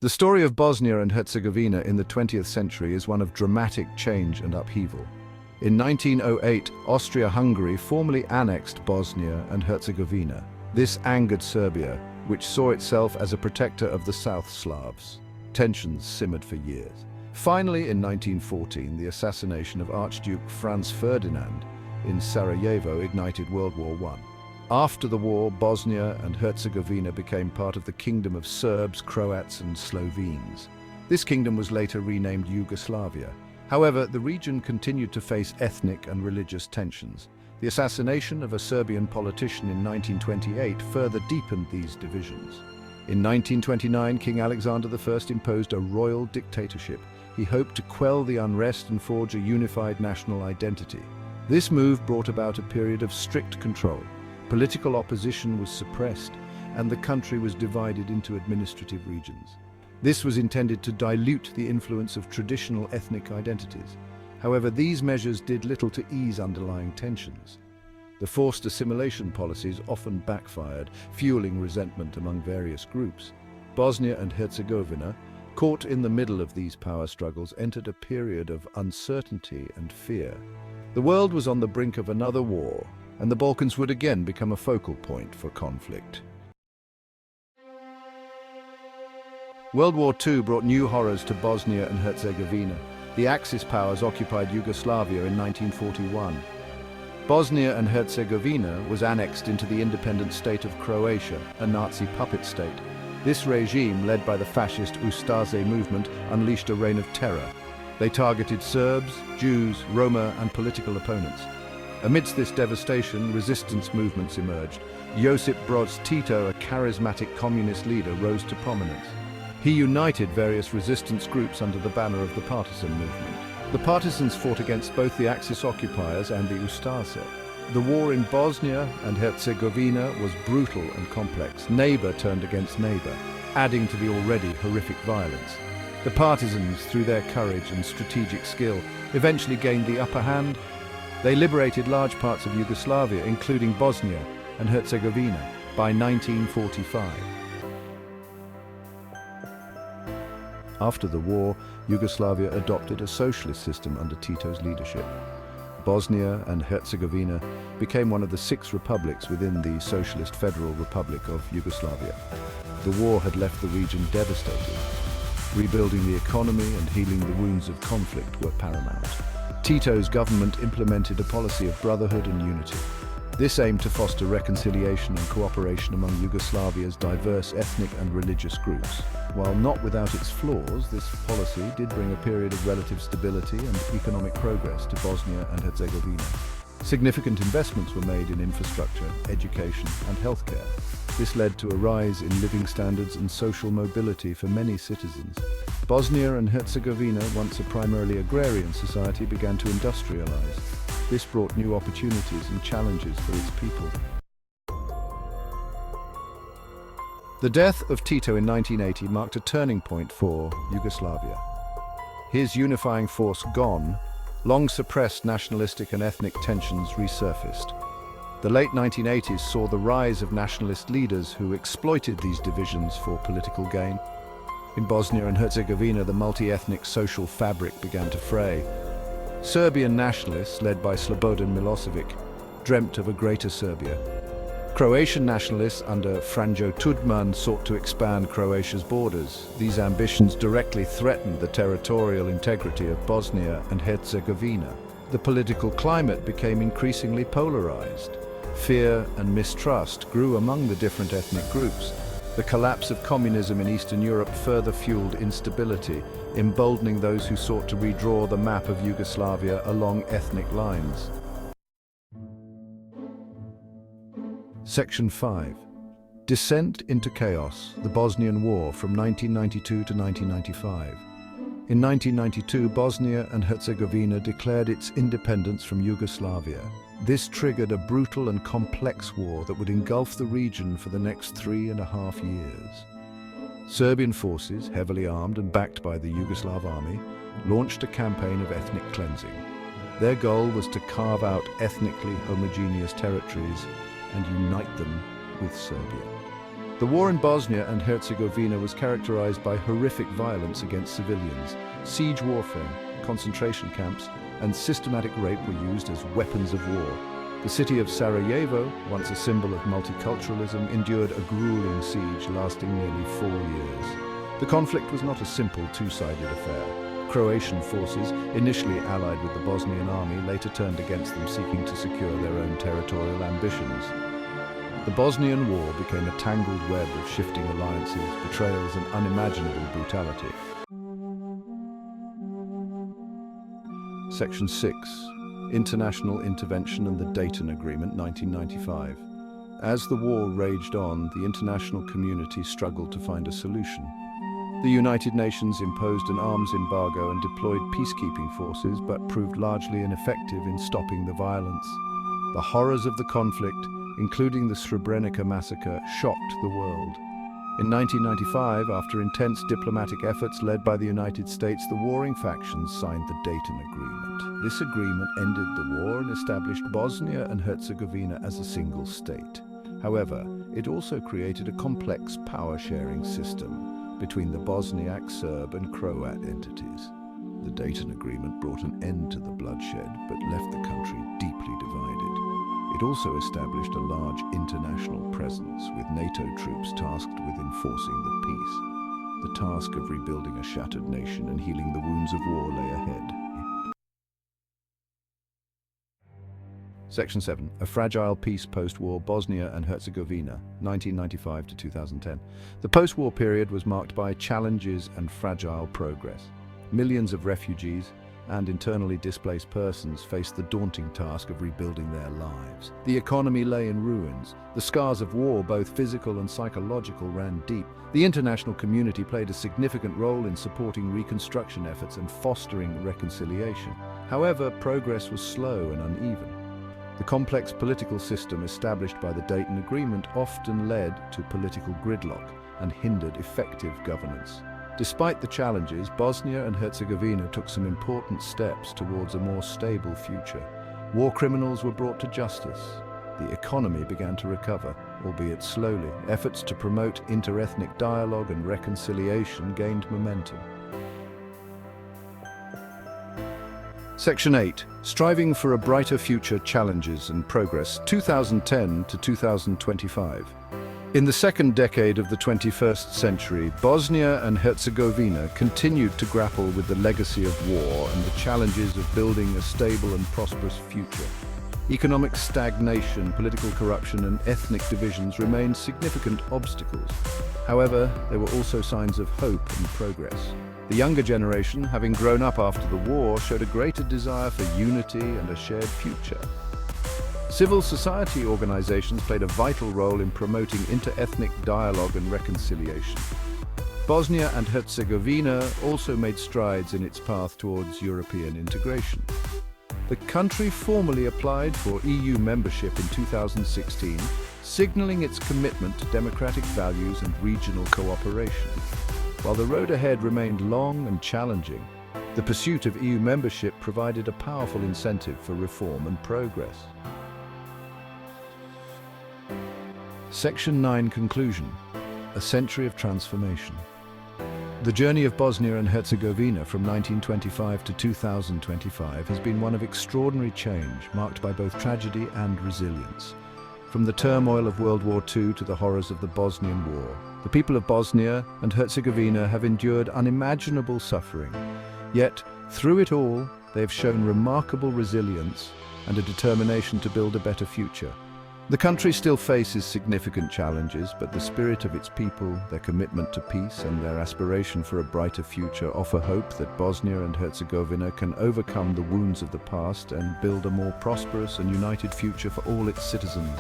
The story of Bosnia and Herzegovina in the 20th century is one of dramatic change and upheaval. In 1908, Austria-Hungary formally annexed Bosnia and Herzegovina. This angered Serbia, which saw itself as a protector of the South Slavs. Tensions simmered for years. Finally, in 1914, the assassination of Archduke Franz Ferdinand in Sarajevo ignited World War I. After the war, Bosnia and Herzegovina became part of the Kingdom of Serbs, Croats and Slovenes. This kingdom was later renamed Yugoslavia. However, the region continued to face ethnic and religious tensions. The assassination of a Serbian politician in 1928 further deepened these divisions. In 1929, King Alexander I imposed a royal dictatorship. He hoped to quell the unrest and forge a unified national identity. This move brought about a period of strict control. Political opposition was suppressed, and the country was divided into administrative regions. This was intended to dilute the influence of traditional ethnic identities. However, these measures did little to ease underlying tensions. The forced assimilation policies often backfired, fueling resentment among various groups. Bosnia and Herzegovina, caught in the middle of these power struggles, entered a period of uncertainty and fear. The world was on the brink of another war, and the Balkans would again become a focal point for conflict. World War II brought new horrors to Bosnia and Herzegovina. The Axis powers occupied Yugoslavia in 1941. Bosnia and Herzegovina was annexed into the independent state of Croatia, a Nazi puppet state. This regime, led by the fascist Ustaše movement, unleashed a reign of terror. They targeted Serbs, Jews, Roma and political opponents. Amidst this devastation, resistance movements emerged. Josip Broz Tito, a charismatic communist leader, rose to prominence. He united various resistance groups under the banner of the partisan movement. The partisans fought against both the Axis occupiers and the Ustaše. The war in Bosnia and Herzegovina was brutal and complex. Neighbor turned against neighbor, adding to the already horrific violence. The partisans, through their courage and strategic skill, eventually gained the upper hand. They liberated large parts of Yugoslavia, including Bosnia and Herzegovina, by 1945. After the war, Yugoslavia adopted a socialist system under Tito's leadership. Bosnia and Herzegovina became one of the 6 republics within the Socialist Federal Republic of Yugoslavia. The war had left the region devastated. Rebuilding the economy and healing the wounds of conflict were paramount. Tito's government implemented a policy of brotherhood and unity. This aimed to foster reconciliation and cooperation among Yugoslavia's diverse ethnic and religious groups. While not without its flaws, this policy did bring a period of relative stability and economic progress to Bosnia and Herzegovina. Significant investments were made in infrastructure, education, and healthcare. This led to a rise in living standards and social mobility for many citizens. Bosnia and Herzegovina, once a primarily agrarian society, began to industrialize. This brought new opportunities and challenges for its people. The death of Tito in 1980 marked a turning point for Yugoslavia. His unifying force gone, long-suppressed nationalistic and ethnic tensions resurfaced. The late 1980s saw the rise of nationalist leaders who exploited these divisions for political gain. In Bosnia and Herzegovina, the multi-ethnic social fabric began to fray. Serbian nationalists, led by Slobodan Milosevic, dreamt of a greater Serbia. Croatian nationalists under Franjo Tudjman sought to expand Croatia's borders. These ambitions directly threatened the territorial integrity of Bosnia and Herzegovina. The political climate became increasingly polarized. Fear and mistrust grew among the different ethnic groups. The collapse of communism in Eastern Europe further fueled instability, emboldening those who sought to redraw the map of Yugoslavia along ethnic lines. Section 5. Descent into Chaos, the Bosnian War from 1992 to 1995. In 1992, Bosnia and Herzegovina declared its independence from Yugoslavia. This triggered a brutal and complex war that would engulf the region for the next 3.5 years. Serbian forces, heavily armed and backed by the Yugoslav army, launched a campaign of ethnic cleansing. Their goal was to carve out ethnically homogeneous territories and unite them with Serbia. The war in Bosnia and Herzegovina was characterized by horrific violence against civilians. Siege warfare, concentration camps, and systematic rape were used as weapons of war. The city of Sarajevo, once a symbol of multiculturalism, endured a grueling siege lasting nearly 4 years. The conflict was not a simple two-sided affair. Croatian forces, initially allied with the Bosnian army, later turned against them, seeking to secure their own territorial ambitions. The Bosnian War became a tangled web of shifting alliances, betrayals, and unimaginable brutality. Section 6. International Intervention and the Dayton Agreement, 1995. As the war raged on, the international community struggled to find a solution. The United Nations imposed an arms embargo and deployed peacekeeping forces, but proved largely ineffective in stopping the violence. The horrors of the conflict, including the Srebrenica massacre, shocked the world. In 1995, after intense diplomatic efforts led by the United States, the warring factions signed the Dayton Agreement. This agreement ended the war and established Bosnia and Herzegovina as a single state. However, it also created a complex power-sharing system between the Bosniak, Serb, and Croat entities. The Dayton Agreement brought an end to the bloodshed, but left the country deeply divided. It also established a large international presence, with NATO troops tasked with enforcing the peace. The task of rebuilding a shattered nation and healing the wounds of war lay ahead. Section 7. A fragile peace post-war, Bosnia and Herzegovina, 1995 to 2010. The post-war period was marked by challenges and fragile progress. Millions of refugees and internally displaced persons faced the daunting task of rebuilding their lives. The economy lay in ruins. The scars of war, both physical and psychological, ran deep. The international community played a significant role in supporting reconstruction efforts and fostering reconciliation. However, progress was slow and uneven. The complex political system established by the Dayton Agreement often led to political gridlock and hindered effective governance. Despite the challenges, Bosnia and Herzegovina took some important steps towards a more stable future. War criminals were brought to justice. The economy began to recover, albeit slowly. Efforts to promote interethnic dialogue and reconciliation gained momentum. Section 8. Striving for a Brighter Future, Challenges and Progress, 2010 to 2025. In the second decade of the 21st century, Bosnia and Herzegovina continued to grapple with the legacy of war and the challenges of building a stable and prosperous future. Economic stagnation, political corruption, and ethnic divisions remained significant obstacles. However, there were also signs of hope and progress. The younger generation, having grown up after the war, showed a greater desire for unity and a shared future. Civil society organizations played a vital role in promoting inter-ethnic dialogue and reconciliation. Bosnia and Herzegovina also made strides in its path towards European integration. The country formally applied for EU membership in 2016, signaling its commitment to democratic values and regional cooperation. While the road ahead remained long and challenging, the pursuit of EU membership provided a powerful incentive for reform and progress. Section 9. Conclusion. A century of transformation. The journey of Bosnia and Herzegovina from 1925 to 2025 has been one of extraordinary change, marked by both tragedy and resilience. From the turmoil of World War II to the horrors of the Bosnian War, the people of Bosnia and Herzegovina have endured unimaginable suffering. Yet, through it all, they have shown remarkable resilience and a determination to build a better future. The country still faces significant challenges, but the spirit of its people, their commitment to peace, and their aspiration for a brighter future offer hope that Bosnia and Herzegovina can overcome the wounds of the past and build a more prosperous and united future for all its citizens.